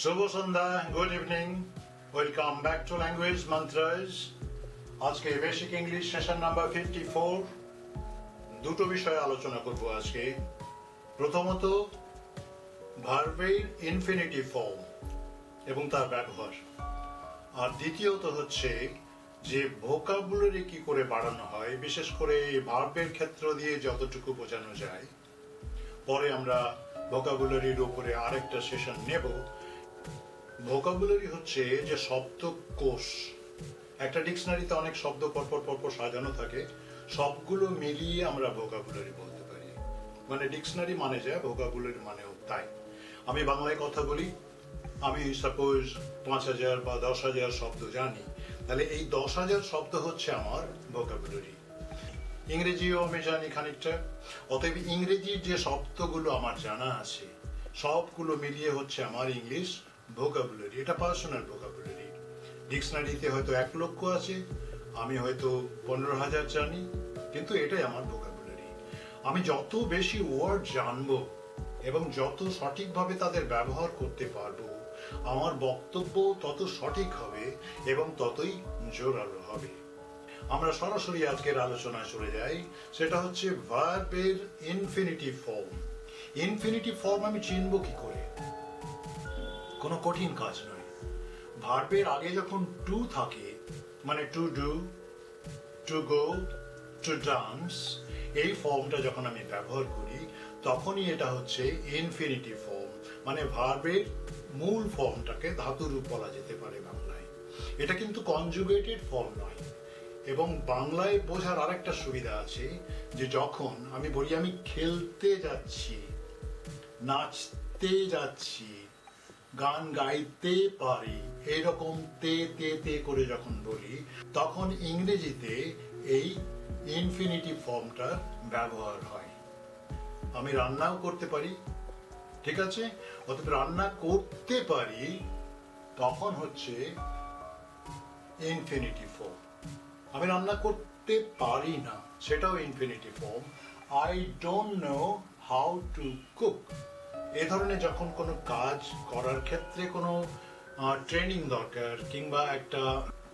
শুভ সন্ধ্যা, good evening, welcome back to language Mantras. আজকে basic English session number 54। দুটো বিষয়ে আলোচনা করব আজকে। প্রথমত ভার্বের ইনফিনিটিভ ফর্ম এবং তার ব্যবহার, আর দ্বিতীয়ত হচ্ছে যে ভোকাবুলারি কি করে বাড়ানো হয়, বিশেষ করে ভার্বের ক্ষেত্র দিয়ে যতটুকু বোঝানো যায়। পরে আমরা ভোকাবুলারির উপরে আরেকটা সেশন নেব। ভোকাবুলারি হচ্ছে যে শব্দকোষ। একটা ডিকশনারিতে অনেক শব্দ পরপর সাজানো থাকে, সবগুলো মিলিয়ে আমরা ভোকাবুলারি বলতে পারি। মানে ডিকশনারি মানে যায়, ভোকাবুলারি মানেও তাই। আমি বাংলায় কথা বলি, আমি সাপোজ 5000 বা 10,000 শব্দ জানি, তাহলে এই 10,000 শব্দ হচ্ছে আমার ভোকাবুলারি। ইংরেজিও আমি জানি খানিকটা, অতএব ইংরেজির যে শব্দগুলো আমার জানা আছে সবগুলো মিলিয়ে হচ্ছে আমার ইংলিশ ভোকাবুলারি। এটা পার্সোনাল ভোকাবুলারি। ডিকশনারিতে হয়তো 1 লক্ষ আছে, আমি হয়তো 15,000 জানি, কিন্তু এটাই আমার ভোকাবুলারি। আমি যত বেশি ওয়ার্ড জানবো এবং যত সঠিকভাবে তাদের ব্যবহার করতে পারবো, আমার বক্তব্য তত সঠিক হবে এবং ততই জোরালো হবে। আমরা সরাসরি আজকের আলোচনায় চলে যাই। সেটা হচ্ছে ভার্বের ইনফিনিটিভ ফর্ম। ইনফিনিটিভ ফর্ম আমি চিনব কি করে? কোনো কঠিন কাজ নয়। ভার্বের আগে যখন টু থাকে, মানে to do, to go, to dance, এই ফর্মটা যখন আমি ব্যবহার করি তখনই এটা হচ্ছে ইনফিনিটিভ ফর্ম। মানে ভার্বের মূল ফর্মটাকে ধাতুরূপ বলা যেতে পারে বাংলায়। এটা কিন্তু কনজুগেটেড ফর্ম নয়। এবং বাংলায় বোঝার আরেকটা সুবিধা আছে, যে যখন আমি বলি আমি খেলতে যাচ্ছি, নাচতে যাচ্ছি, গান গাইতে পারি, এইরকম তে তে তে করে যখন বলি, তখন ইংরেজিতে এই ইনফিনিটিভ ফর্মটার ব্যবহার হয়। আমি রান্নাও করতে পারি, ঠিক আছে? অথবা রান্না করতে পারি, তখন হচ্ছে ইনফিনিটিভ ফর্ম। আমি রান্না করতে পারি না, সেটাও infinitive form. I don't know how to cook. এ ধরনের যখন কোনো কাজ করার ক্ষেত্রে কোনো ট্রেনিং দরকার কিংবা একটা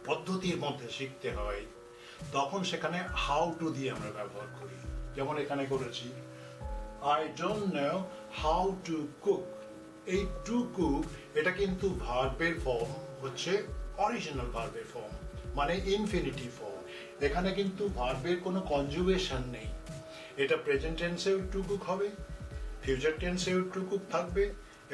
পদ্ধতির মধ্যে শিখতে হয়, তখন সেখানে হাউ টু দিয়ে আমরা ব্যবহার করি। যেমন এখানে করেছি, I don't know how to cook. এই টু কুক এটা কিন্তু ভার্বের ফর্ম, হচ্ছে অরিজিনাল ভার্বের ফর্ম, মানে ইনফিনিটিভ ফর্ম। এখানে কিন্তু ভার্বের কোনো কনজুগেশন নেই। এটা প্রেজেন্ট টেন্সেও টু কুক হবে, ফিউচার টেন্সেও টু কুক থাকবে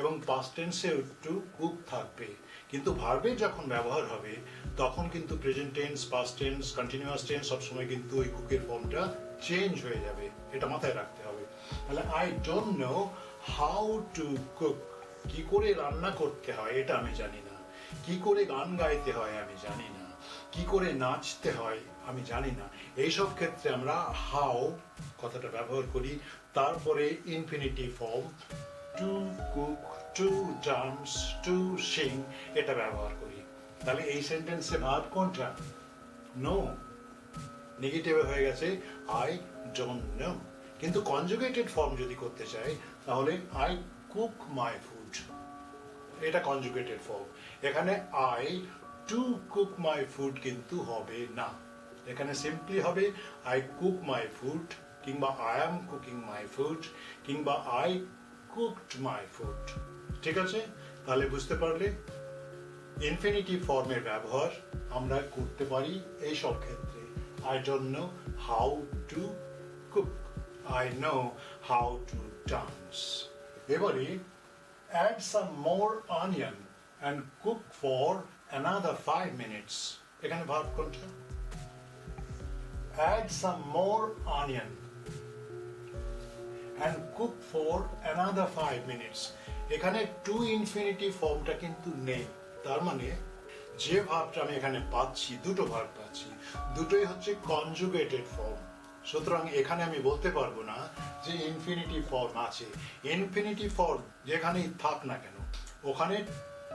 এবং পাস্ট টেন্সেও টু কুক থাকবে। কিন্তু ভার্বের যখন ব্যবহার হবে তখন কিন্তু present tense, past tense, continuous tense সবসময় কিন্তু ওই কুকের ফর্মটা চেঞ্জ হয়ে যাবে। এটা মাথায় রাখতে হবে। তাহলে I don't know how to cook, কি করে রান্না করতে হয় এটা আমি জানি না, কি করে গান গাইতে হয় আমি জানি না, কি করে নাচতে হয় আমি জানি না। এইসব ক্ষেত্রে আমরা হাউ কথাটা ব্যবহার করি। তারপরে infinitive form to cook, to dance, to sing এটা ব্যবহার করি। তাহলে এই সেন্টেন্সে ভার্ব কোনটা? নো। নেগেটিভ হয়ে গেছে আই ডোন্ট নো। কিন্তু কনজুগেটেড ফর্ম যদি করতে চাই তাহলে আই কুক মাই ফুড, এটা কনজুগেটেড ফর্ম। এখানে I to cook my food কিন্তু হবে না। এখানে সিম্পলি হবে আই কুক মাই ফুড, কিংবা I am cooking my food, কিংবা আই কুকড মাই ফুড। ঠিক আছে? তাহলে বুঝতে পারলে ইনফিনিটিভ ফর্মের ব্যবহার আমরা করতে পারি এই সব ক্ষেত্রে। I don't know how to cook, I know how to dance. এবারে add some more onion and cook for another 5 minutes. এখানে ভার্ব কোনটা? add some more onion and cook for another 5 minutes. এখানে টু ইনফিনিটিভ ফর্মটা কিন্তু নেই। তার মানে যে ভার্বটা আমি এখানে পাচ্ছি, দুটো ভার্ব পাচ্ছি, দুটোই হচ্ছে কনজুগেটেড ফর্ম। সুতরাং এখানে আমি বলতে পারবো না যে ইনফিনিটিভ ফর্ম আছে। ইনফিনিটিভ ফর্ম যেখানেই থাক না কেন, ওখানে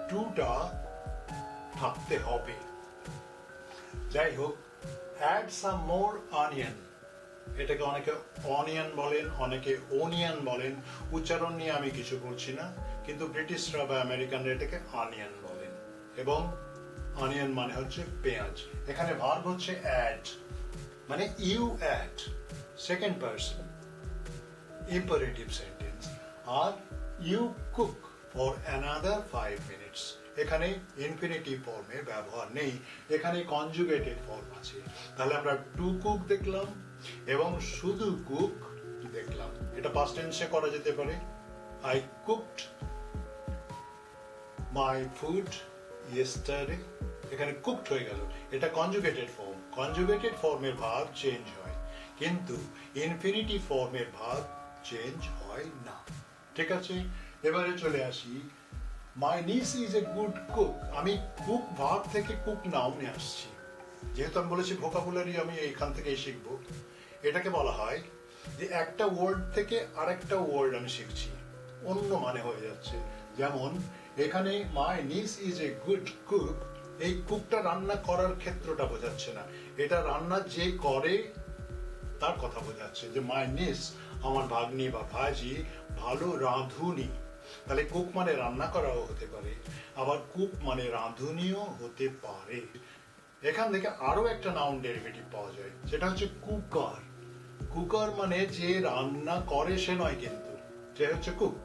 টুটা থাকতে হবে। যাই হোক, অ্যাড সাম মোর অনিয়ন, এটাকে অনেকে অনিয়ন বলেন, অনেকে ওনিয়ন বলেন। উচ্চারণ নিয়ে আমি কিছু বলছি না, কিন্তু ব্রিটিশরা বা আমেরিকানরা এটাকে অনিয়ন বলেন। এবং অনিয়ন মানে হচ্ছে পেঁয়াজ। এখানে ভার্ব হচ্ছে অ্যাড, মানে you add, second person, imperative sentence. আর you cook for another 5 minutes. এখানে ইনফিনিটিভ ফর্মের ব্যবহার নেই, এখানে কনজুগেটেড ফর্ম আছে। তাহলে আমরা টু কুক দেখলাম এবং শুধু কুক দেখলাম। এটা পাস্ট টেন্সে করা যেতে পারে, I cooked my food yesterday. এখানে কুকড হয়ে গেল, এটা কনজুগেটেড ফর্ম। কনজুগেটেড ফর্মের ভার্ব চেঞ্জ হয়, কিন্তু ইনফিনিটিভ ফর্মের ভার্ব চেঞ্জ হয় না। ঠিক আছে, এবারে চলে আসি মাই নিস ইজ এ গুড কুক। আমি কুক ভার্ব থেকে কুক নাউনে আসছি। যেহেতু আমি বলেছি ভোকাবুলারি আমি এইখান থেকেই শিখবো। এটাকে বলা হয় যে একটা ওয়ার্ড থেকে আরেকটা ওয়ার্ড আমি শিখছি, অন্য মানে হয়ে যাচ্ছে। যেমন এখানে মাই নিস ইজ এ গুড কুক, এই কুকটা রান্না করার ক্ষেত্রটা বোঝাচ্ছে না, এটা রান্না যে করে তার কথা বোঝাচ্ছে। যে মাই নিস, আমার ভাগ্নি বা ভাজি ভালো রাঁধুনি। তাহলে কুক মানে রান্না করাও হতে পারে, আবার কুক মানে রাঁধুনিও হতে পারে। এখান থেকে আরো একটা নাউন ডেরিভেটিভ পাওয়া যায়, সেটা হচ্ছে কুকার। কুকার মানে যে রান্না করে সে নয়, কিন্তু সে হচ্ছে কুক।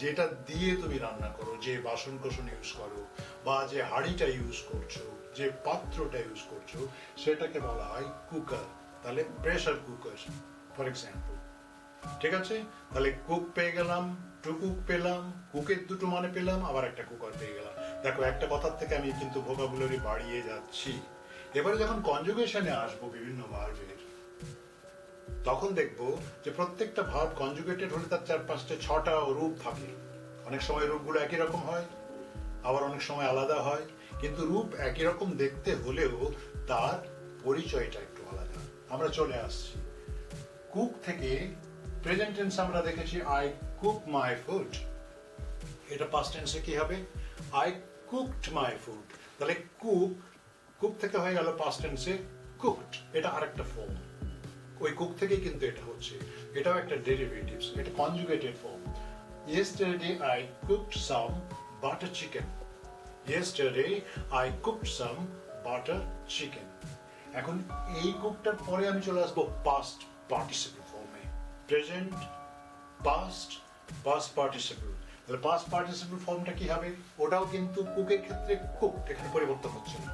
যেটা দিয়ে তুমি রান্না করো, যে বাসন কোসন ইউজ করো, বা যে হাঁড়িটা ইউজ করছো, যে পাত্রটা ইউজ করছো, সেটাকে বলা হয় কুকার। তাহলে প্রেসার কুকার ফর এক্সাম্পল। ঠিক আছে, তাহলে কুক পেয়ে গেলাম, টু কুক পেলাম, কুকের দুটো মানে পেলাম, আবার একটা কুকার পেয়ে গেলাম। দেখো, একটা কথার থেকে আমি কিন্তু ভোকাবুলারি বাড়িয়ে যাচ্ছি। এবারে যখন কনজুগেশনে আসবো বিভিন্ন ভার্বের, তখন দেখবো যে প্রত্যেকটা ভার্ব কনজুগেটেড হলে তার 4-5টা 6টা রূপ থাকে। অনেক সময় রূপগুলো একই রকম হয়, আবার অনেক সময় আলাদা হয়, কিন্তু রূপ একই রকম দেখতে হলেও তার পরিচয়টা একটু আলাদা। আমরা চলে আসছি কুক থেকে। প্রেজেন্ট টেন্স আমরা দেখেছি আই কুক মাই ফুড, এটা পাস্ট টেন্সে কি হবে? I cooked my food. তাহলে কুক, কুক থেকে হয়ে গেল পাস্ট টেন্সে কুকড, এটা আরেকটা ফর্ম। ওই কুক থেকেই কিন্তু এটা হচ্ছে, এটাও একটা ডেরিভেটিভস, এটা conjugated form. Yesterday I cooked some butter chicken. Yesterday I cooked some butter chicken. এখন এই কুকটার পরে আমি চলে আসবো পাস্ট পার্টিসিপল ফর্মে। Present, past, past participle. তাহলে পাস্ট পার্টিসিপল ফর্মটা কি হবে? ওটাও কিন্তু কুকের ক্ষেত্রে কুকড, এখানে পরিবর্তন হচ্ছে না।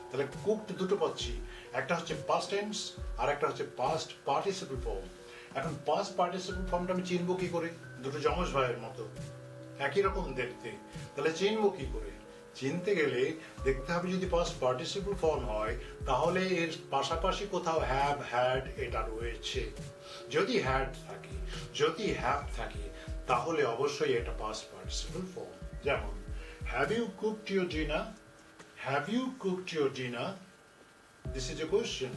তাহলে কুকড দুটো পাচ্ছি, একটা হচ্ছে পাস্ট টেন্স আর একটা হচ্ছে পাস্ট পার্টিসিপল ফর্ম। এখন পাস্ট পার্টিসিপল ফর্মটা আমি চিনবো কি করে? দুটো যমজ ভাইয়ের মতো, একই রকম দেখতে। তাহলে চিনবো কি করে? চিনতে গেলে দেখতে হবে যদি পাস্ট পার্টিসিপল ফর্ম হয় তাহলে এর পাশাপাশি কোথাও হ্যাভ, হ্যাড এটা রয়েছে। যদি হ্যাড থাকে, যদি হ্যাভ থাকে, তাহলে অবশ্যই এটা পাস্ট পার্টিসিপল ফর্ম। যেমন have you cooked your dinner? Have you cooked your dinner? This is a question,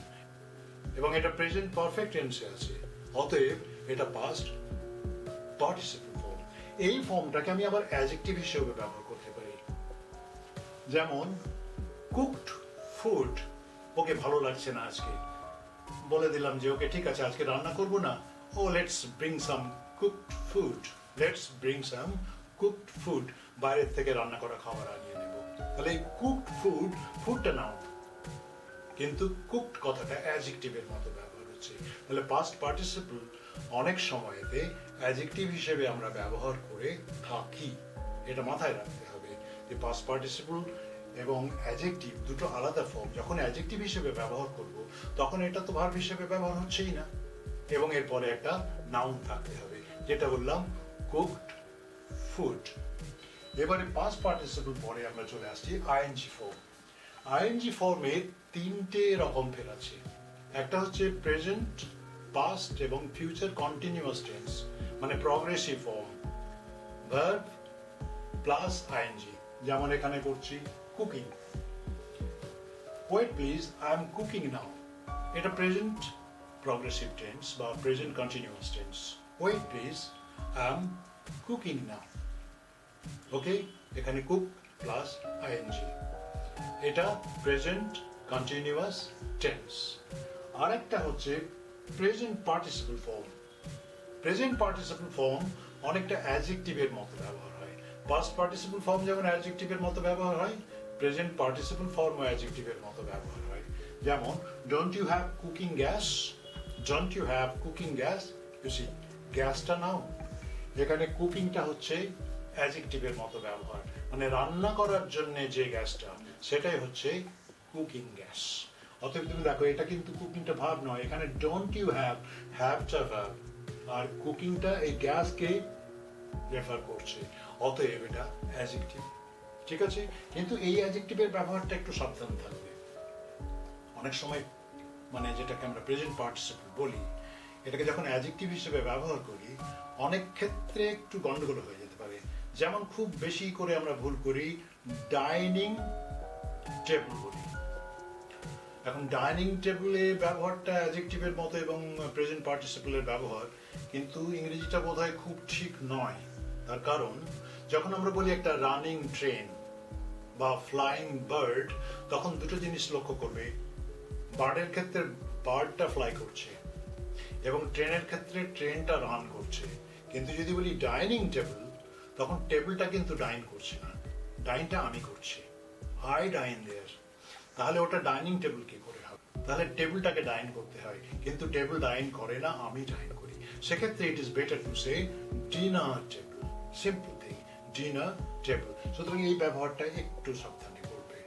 এবং এটা প্রেজেন্ট পারফেক্ট টেন্সে আছে, অতএব এটা পাস্ট পার্টিসিপল ফর্ম। এই ফর্মটাকে আমি আবার অ্যাডজেক্টিভ হিসেবে ব্যবহার করতে পারি। যেমন কুকড ফুড, ওকে ভালো লাগছে না আজকে, বলে দিলাম যে ওকে ঠিক আছে আজকে রান্না করব না, ও let's bring some cooked food, let's bring some cooked food, বাইরের থেকে রান্না করা খাবার আনিয়ে নেব। তাহলে এই কুকড ফুড, ফুডটা নাউন, কিন্তু কুকড কথাটা অ্যাডজেক্টিভের মতো ব্যবহার হচ্ছে। তাহলে পাস্ট পার্টিসিপল অনেক সময়তে অ্যাডজেক্টিভ হিসেবে আমরা ব্যবহার করে থাকি, এটা মাথায় রাখতে হবে যে পাস্ট পার্টিসিপল এবং অ্যাডজেক্টিভ দুটো আলাদা ফর্ম। যখন অ্যাডজেক্টিভ হিসেবে ব্যবহার করব তখন এটা তো ভার্ব হিসেবে ব্যবহার হচ্ছেই না, এবং এরপরে একটা নাউন থাকতে হবে, যেটা বললাম কুকড ফুড। এবারে পাস্ট পার্টিসিপল পরে আমরা চলে আসছি আইএনজি ফর্ম। আইএনজি ফর্মে 3টে রকম ফের আছে। একটা হচ্ছে প্রেজেন্ট, পাস্ট এবং ফিউচার কন্টিনিউয়াস টেন্স, মানে progressive form. Verb plus ING, যেমন এখানে করছি cooking. Wait please, I am cooking now, এটা প্রেজেন্ট প্রগ্রেসিভ টেন্স বা present continuous tense. Wait please, I am cooking now. Okay, এখানে কুক প্লাস আইএনজি, এটা present continuous tense. আরেকটা হচ্ছে present participle form. Present participle form অনেকটা অ্যাডজেক্টিভের মতো ব্যবহার হয়। পাস্ট পার্টিসিপল ফর্ম যেমন অ্যাডজেক্টিভের মতো ব্যবহার হয়, প্রেজেন্ট পার্টিসিপল ফর্মও অ্যাডজেক্টিভের মতো ব্যবহার হয়। যেমন don't you have cooking gas, don't you have cooking gas, you see গ্যাসটা নাও, এখানে কুকিংটা হচ্ছে অ্যাডজেক্টিভের মতো ব্যবহার, মানে রান্না করার জন্য যে গ্যাসটা সেটাই হচ্ছে কুকিং গ্যাস। অতএব তুমি দেখো এটা কিন্তু কুকিংটা ভার্ব নয়, এখানে ডোন্ট ইউ হ্যাভ, হ্যাভটা ভার্ব আর কুকিংটা এই গ্যাসকে রেফার করছে, অতএব এটা অ্যাডজেক্টিভ। ঠিক আছে, কিন্তু এই অ্যাডজেক্টিভের ব্যবহারটা একটু সাবধান থাকবে। অনেক সময় মানে যেটাকে আমরা প্রেজেন্ট পার্টিসিপল বলি, এটাকে যখন অ্যাডজেক্টিভ হিসেবে ব্যবহার করি অনেক ক্ষেত্রে একটু গন্ডগোল হয়ে যেতে পারে। যেমন খুব বেশি করে আমরা ভুল করি ডাইনিং টেবিল বলি। এখন ডাইনিং টেবিলের ব্যবহারটা অ্যাডজেক্টিভের মতো এবং প্রেজেন্ট পার্টিসিপলের ব্যবহার, কিন্তু ইংরেজিটা বোধহয় খুব ঠিক নয়। তার কারণ যখন আমরা বলি একটা রানিং ট্রেন বা ফ্লাইং বার্ড, তখন দুটো জিনিস লক্ষ্য করবে, বার্ডের ক্ষেত্রে বার্ডটা ফ্লাই করছে এবং ট্রেনের ক্ষেত্রে ট্রেনটা রান করছে। কিন্তু যদি বলি ডাইনিং টেবিল, তখন টেবিলটা কিন্তু ডাইন করছে না, ডাইনটা আমি করছি, আই ডাইন দেয়ার। তাহলে ওটা ডাইনিং টেবিল কি করে হবে? তাহলে টেবিলটাকে ডাইন করতে হয়, কিন্তু টেবিল ডাইন করে না, আমি ডাইন করি। সেক্ষেত্রে it is better to say dinner table, simple thing, dinner table. সুতরাং এই ব্যবহারটা একটু সাবধানে করবে।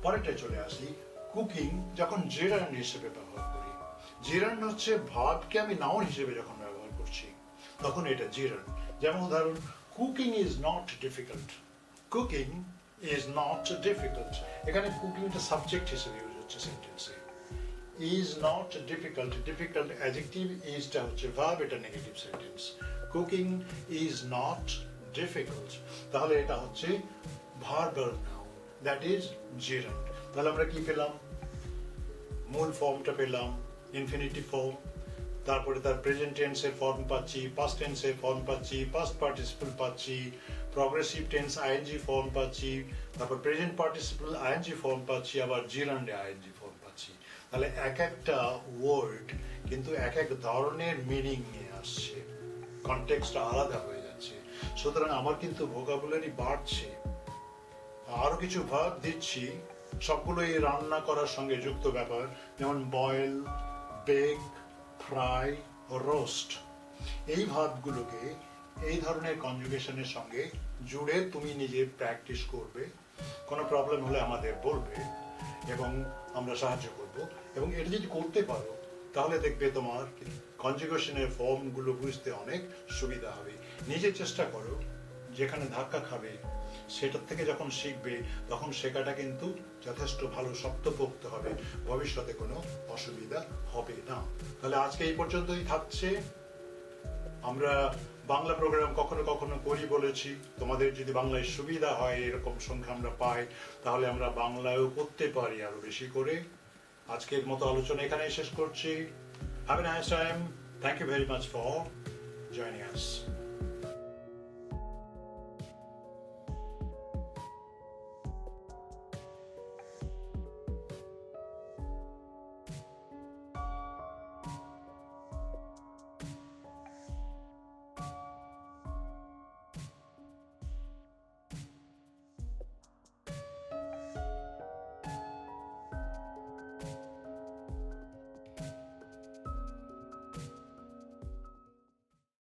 পরেরটা চলে আসি, কুকিং যখন জেরান্ড হিসেবে ব্যবহার করি, জেরান্ড হচ্ছে ভার্বকে আমি নাউন হিসেবে যখন ব্যবহার করছি তখন এটা জেরান্ড। যেমন উদাহরণ, cooking is not difficult, cooking is not difficult, এখানে কুকিংটা সাবজেক্ট হিসেবে ইউজ হচ্ছে সেন্টেন্সে। Is not difficult, difficult adjective, ইজটা হচ্ছে ভার্ব, এটা negative sentence. Cooking is not difficult, তাহলে এটা হচ্ছে verbal noun, that is gerund. তাহলে আমরা কি পেলাম? মূল ফর্মটা পেলাম ইনফিনিটিভ ফর্ম, তারপরে তার প্রেজেন্ট টেন্সের ফর্ম পাচ্ছি, পাস্ট টেন্সের ফর্ম পাচ্ছি, পাস্ট পার্টিসিপল পাচ্ছি, প্রগ্রেসিভ টেন্স আইএনজি ফর্ম পাচ্ছি, তারপর প্রেজেন্ট পার্টিসিপল আইএনজি ফর্ম পাচ্ছি, আবার জিরান্ডে আইএনজি ফর্ম পাচ্ছি। তাহলে এক একটা ওয়ার্ড কিন্তু এক এক ধরনের মিনিং নিয়ে আসছে, কনটেক্সট আলাদা হয়ে যাচ্ছে। সুতরাং আমার কিন্তু ভোকাবুলারি বাড়ছে। আরো কিছু ভার্ব দিচ্ছি, সবগুলো এই রান্না করার সঙ্গে যুক্ত ব্যাপার, যেমন বয়েল, বেক, ফ্রাই, রোস্ট। এই ভার্বগুলোকে এই ধরনের কনজুগেশনের সঙ্গে জুড়ে তুমি নিজে প্র্যাকটিস করবে। কোনো প্রবলেম হলে আমাদের বলবে এবং আমরা সাহায্য করব। এবং এটা যদি করতে পারো তাহলে দেখবে তোমার কনজুগেশনের ফর্মগুলো বুঝতে অনেক সুবিধা হবে। নিজে চেষ্টা করো, যেখানে ধাক্কা খাবে সেটার থেকে যখন শিখবে তখন শেখাটা কিন্তু যথেষ্ট ভালো শক্তপোক্ত হবে, ভবিষ্যতে কোনো অসুবিধা হবে না। তাহলে আজকে এই পর্যন্তই থাকছে। আমরা বাংলা প্রোগ্রাম কখনো কখনো করি বলেছি, তোমাদের যদি বাংলায় সুবিধা হয়, এরকম সংখ্যা আমরা পাই, তাহলে আমরা বাংলায়ও করতে পারি আরো বেশি করে। আজকের মতো আলোচনা এখানেই শেষ করছি। Have a nice time. Thank you very much for joining us.